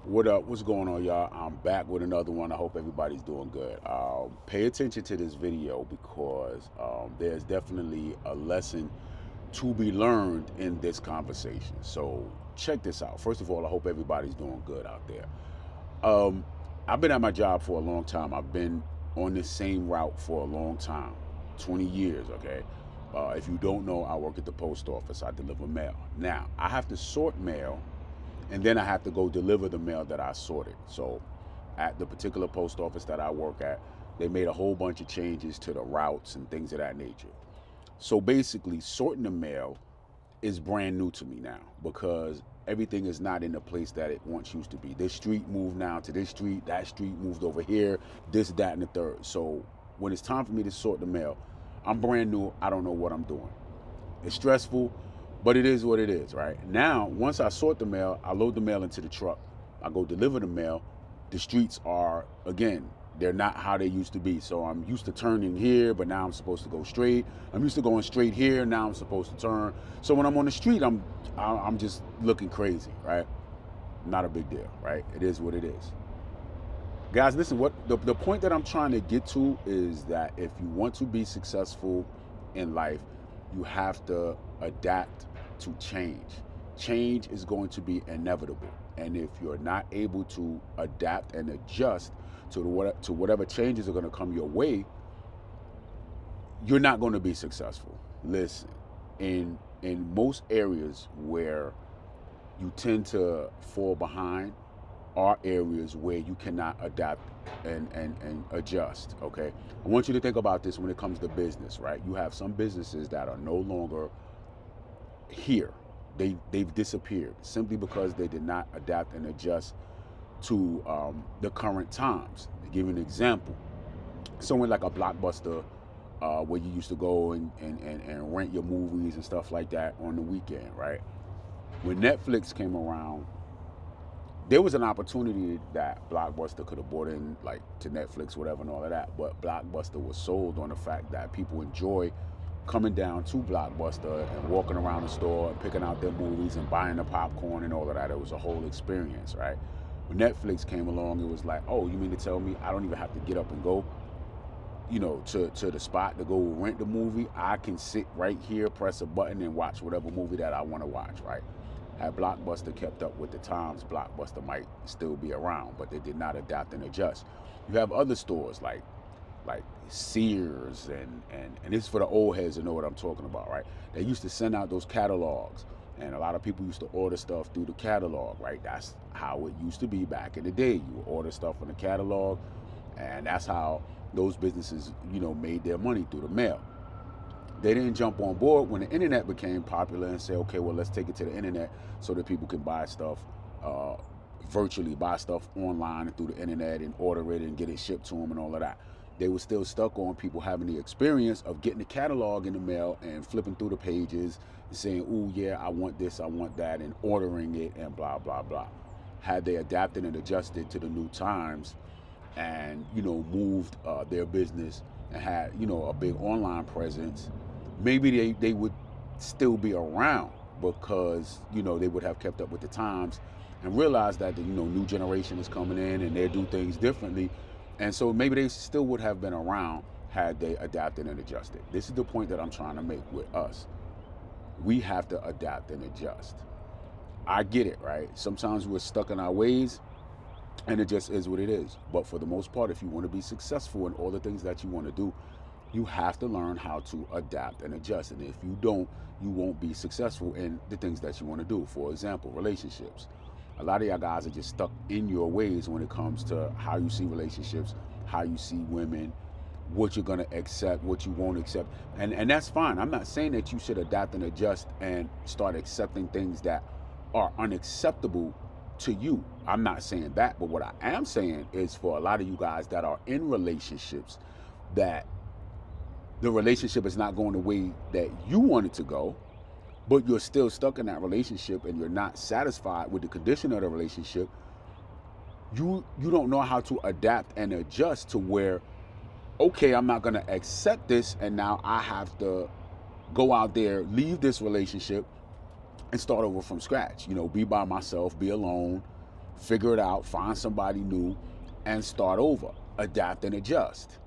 What up? What's going on, y'all? I'm back with another one. I hope everybody's doing good. Pay attention to this video because there's definitely a lesson to be learned in this conversation. So check this out. First of all, I hope everybody's doing good out there. Um, I've been at my job for a long time. I've been on this same route for a long time, 20 years. Okay. If you don't know, I work at the post office. I deliver mail. Now I have to sort mail and then I have to go deliver the mail that I sorted. So at the particular post office that I work at, they made a whole bunch of changes to the routes and things of that nature. So basically, sorting the mail is brand new to me now because everything is not in the place that it once used to be. This street moved now to this street, that street moved over here, this, that, and the third. So when it's time for me to sort the mail, I'm brand new. I don't know what I'm doing. It's stressful, but it is what it is, right? Now, once I sort the mail, I load the mail into the truck. I go deliver the mail. The streets are, again, they're not how they used to be. So I'm used to turning here, but now I'm supposed to go straight. I'm used to going straight here, now I'm supposed to turn. So when I'm on the street, I'm just looking crazy, right? Not a big deal, right? It is what it is. Guys, listen, what the point that I'm trying to get to is that if you want to be successful in life, you have to adapt to change. Change is going to be inevitable. And if you're not able to adapt and adjust to whatever changes are going to come your way, you're not going to be successful. Listen, in most areas where you tend to fall behind are areas where you cannot adapt and adjust. Okay, I want you to think about this when it comes to business, right? You have some businesses that are no longer here. They've disappeared simply because they did not adapt and adjust to the current times. To give you an example, somewhere like a Blockbuster, where you used to go and rent your movies and stuff like that on the weekend, right? When Netflix came around, there was an opportunity that Blockbuster could have bought in, like, to Netflix, whatever, and all of that. But Blockbuster was sold on the fact that people enjoy coming down to Blockbuster and walking around the store and picking out their movies and buying the popcorn and all of that. It was a whole experience, right? When Netflix came along, it was like, oh, you mean to tell me I don't even have to get up and go, to the spot to go rent the movie? I can sit right here, press a button, and watch whatever movie that I want to watch, right? Had Blockbuster kept up with the times, Blockbuster might still be around, but they did not adapt and adjust. You have other stores like Sears and this is for the old heads that know what I'm talking about, right? They used to send out those catalogs, and a lot of people used to order stuff through the catalog, right? That's how it used to be back in the day. You would order stuff from the catalog, and that's how those businesses, made their money through the mail. They didn't jump on board when the internet became popular and say, okay, well, let's take it to the internet so that people can buy stuff uh, virtually, buy stuff online and through the internet and order it and get it shipped to them and all of that. They were still stuck on people having the experience of getting the catalog in the mail and flipping through the pages and saying, ooh, yeah, I want this, I want that, and ordering it and blah, blah, blah. Had they adapted and adjusted to the new times and, moved their business and had, a big online presence, maybe they would still be around because they would have kept up with the times and realized that the new generation is coming in and they do things differently, and so maybe they still would have been around had they adapted and adjusted. This is the point that I'm trying to make with us. We have to adapt and adjust. I get it, right? Sometimes we're stuck in our ways and it just is what it is. But for the most part, if you want to be successful in all the things that you want to do, you have to learn how to adapt and adjust. And if you don't, you won't be successful in the things that you want to do. For example, relationships. A lot of y'all guys are just stuck in your ways when it comes to how you see relationships, how you see women, what you're going to accept, what you won't accept. And that's fine. I'm not saying that you should adapt and adjust and start accepting things that are unacceptable to you. I'm not saying that. But what I am saying is for a lot of you guys that are in relationships that the relationship is not going the way that you want it to go, but you're still stuck in that relationship and you're not satisfied with the condition of the relationship, you don't know how to adapt and adjust to where, okay, I'm not going to accept this, and now I have to go out there, leave this relationship, and start over from scratch. Be by myself, be alone, figure it out, find somebody new, and start over. Adapt and adjust.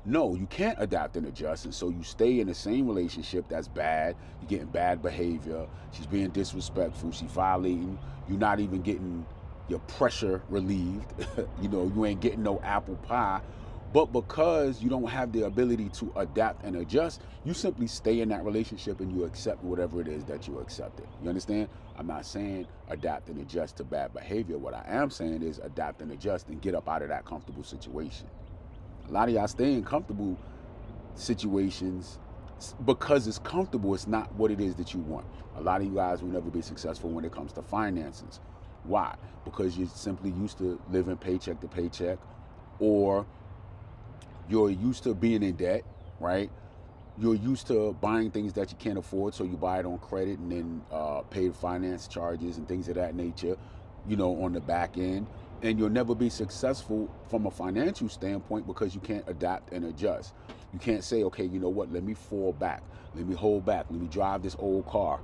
No, you can't adapt and adjust, and so you stay in the same relationship that's bad. You're getting bad behavior. She's being disrespectful. She's violating. You're not even getting your pressure relieved. You ain't getting no apple pie. But because you don't have the ability to adapt and adjust, you simply stay in that relationship and you accept whatever it is that you accepted. You understand? I'm not saying adapt and adjust to bad behavior. What I am saying is adapt and adjust and get up out of that comfortable situation. A lot of y'all stay in comfortable situations because it's comfortable. It's not what it is that you want. A lot of you guys will never be successful when it comes to finances. Why? Because you're simply used to living paycheck to paycheck, or you're used to being in debt, right? You're used to buying things that you can't afford, so you buy it on credit and then pay finance charges and things of that nature, on the back end. And you'll never be successful from a financial standpoint because you can't adapt and adjust. You can't say, okay, you know what, let me fall back. Let me hold back. Let me drive this old car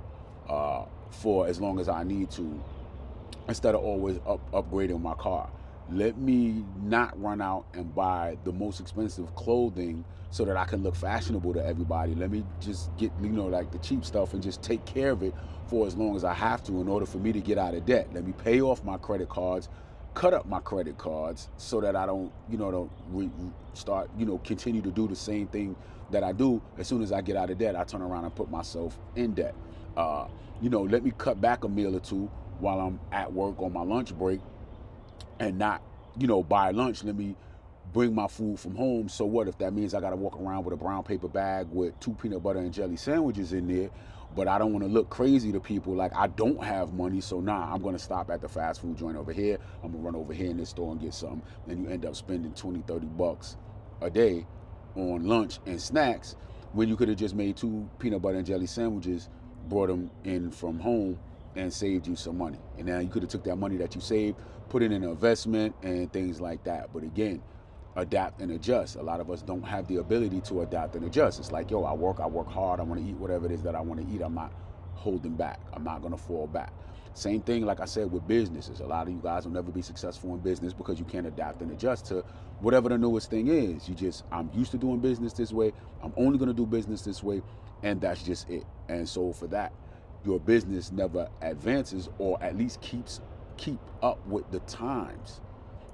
for as long as I need to, instead of always upgrading my car. Let me not run out and buy the most expensive clothing so that I can look fashionable to everybody. Let me just get, like the cheap stuff and just take care of it for as long as I have to in order for me to get out of debt. Let me pay off my credit cards, cut up my credit cards so that I don't, start, continue to do the same thing that I do. As soon as I get out of debt, I turn around and put myself in debt. Let me cut back a meal or two while I'm at work on my lunch break and not, buy lunch. Let me bring my food from home. So what if that means I got to walk around with a brown paper bag with 2 peanut butter and jelly sandwiches in there, but I don't want to look crazy to people like I don't have money. So I'm going to stop at the fast food joint over here. I'm going to run over here in this store and get something. Then you end up spending 20, 30 bucks a day on lunch and snacks when you could have just made 2 peanut butter and jelly sandwiches, brought them in from home, and saved you some money. And now you could have took that money that you saved, put it in an investment and things like that. But again, adapt and adjust. A lot of us don't have the ability to adapt and adjust. It's like, I work hard. I want to eat whatever it is that I want to eat. I'm not holding back. I'm not going to fall back. Same thing, like I said, with businesses. A lot of you guys will never be successful in business because you can't adapt and adjust to whatever the newest thing is. I'm used to doing business this way. I'm only going to do business this way. And that's just it. And so for that, your business never advances, or at least keep up with the times.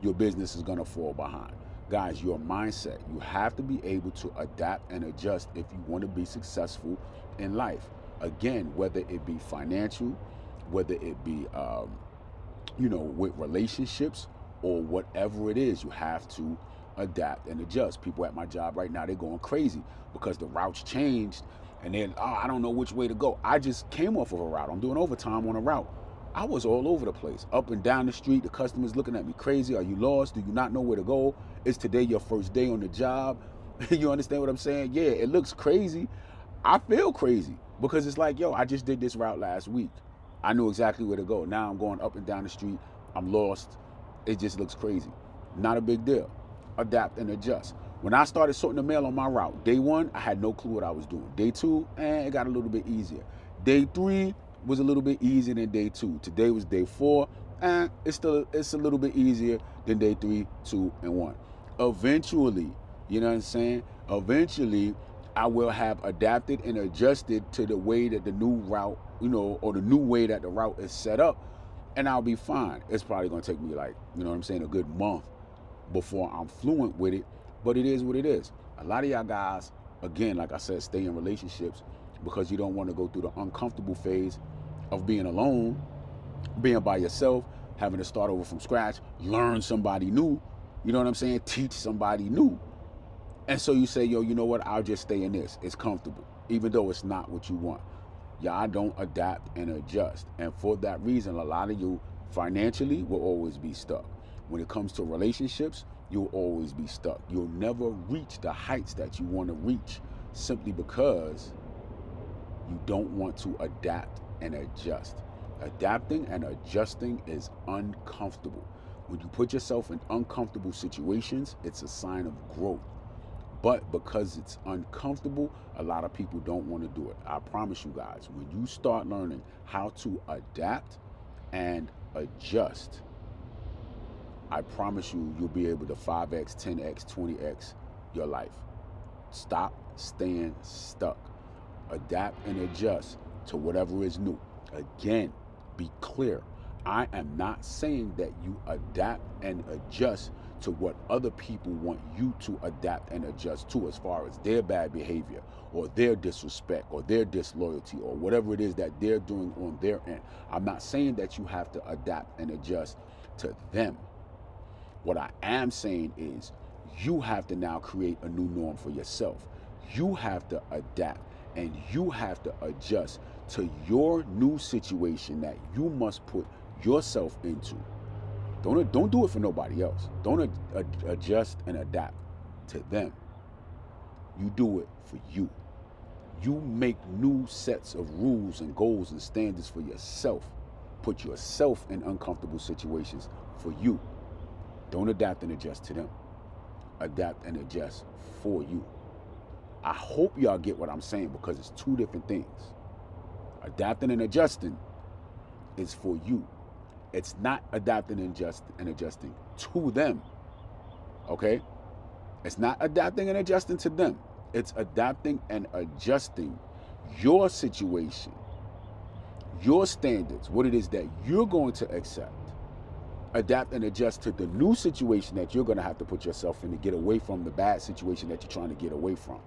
Your business is going to fall behind. Guys, your mindset, you have to be able to adapt and adjust if you want to be successful in life. Again, whether it be financial, whether it be with relationships, or whatever it is, you have to adapt and adjust. People at my job right now, they're going crazy because the routes changed, and then I don't know which way to go. I just came off of a route. I'm doing overtime on a route. I was all over the place, up and down the street. The customers looking at me crazy. Are you lost? Do you not know where to go? Is today your first day on the job? You understand what I'm saying? Yeah, it looks crazy. I feel crazy because it's like, I just did this route last week. I knew exactly where to go. Now I'm going up and down the street. I'm lost. It just looks crazy. Not a big deal. Adapt and adjust. When I started sorting the mail on my route, day 1, I had no clue what I was doing. Day 2, it got a little bit easier. Day 3 was a little bit easier than day 2. Today was day 4, it's a little bit easier than day 3, 2, and 1. Eventually, you know what I'm saying? Eventually, I will have adapted and adjusted to the way that the new route, or the new way that the route is set up, and I'll be fine. It's probably going to take me like, a good month before I'm fluent with it, but it is what it is. A lot of y'all guys, again, like I said, stay in relationships because you don't want to go through the uncomfortable phase of being alone, being by yourself, having to start over from scratch, learn somebody new, you know what I'm saying? Teach somebody new. And so you say, you know what? I'll just stay in this. It's comfortable, even though it's not what you want. Y'all don't adapt and adjust. And for that reason, a lot of you financially will always be stuck. When it comes to relationships, you'll always be stuck. You'll never reach the heights that you want to reach simply because you don't want to adapt and adjust. Adapting and adjusting is uncomfortable. When you put yourself in uncomfortable situations, it's a sign of growth. But because it's uncomfortable, a lot of people don't want to do it. I promise you guys, when you start learning how to adapt and adjust, I promise you, you'll be able to 5x, 10x, 20x your life. Stop staying stuck. Adapt and adjust to whatever is new. Again, be clear. I am not saying that you adapt and adjust to what other people want you to adapt and adjust to, as far as their bad behavior or their disrespect or their disloyalty or whatever it is that they're doing on their end. I'm not saying that you have to adapt and adjust to them. What I am saying is you have to now create a new norm for yourself. You have to adapt and you have to adjust to your new situation that you must put yourself into. Don't do it for nobody else. Don't adjust and adapt to them. You do it for you. You make new sets of rules and goals and standards for yourself. Put yourself in uncomfortable situations for you. Don't adapt and adjust to them. Adapt and adjust for you. I hope y'all get what I'm saying, because it's two different things. Adapting and adjusting is for you. It's not adapting and adjusting to them. Okay? It's not adapting and adjusting to them. It's adapting and adjusting your situation, your standards, what it is that you're going to accept. Adapt and adjust to the new situation that you're going to have to put yourself in to get away from the bad situation that you're trying to get away from.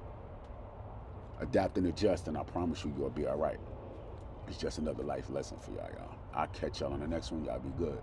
Adapt and adjust, and I promise you, you'll be all right. It's just another life lesson for y'all. I'll catch y'all on the next one. Y'all be good.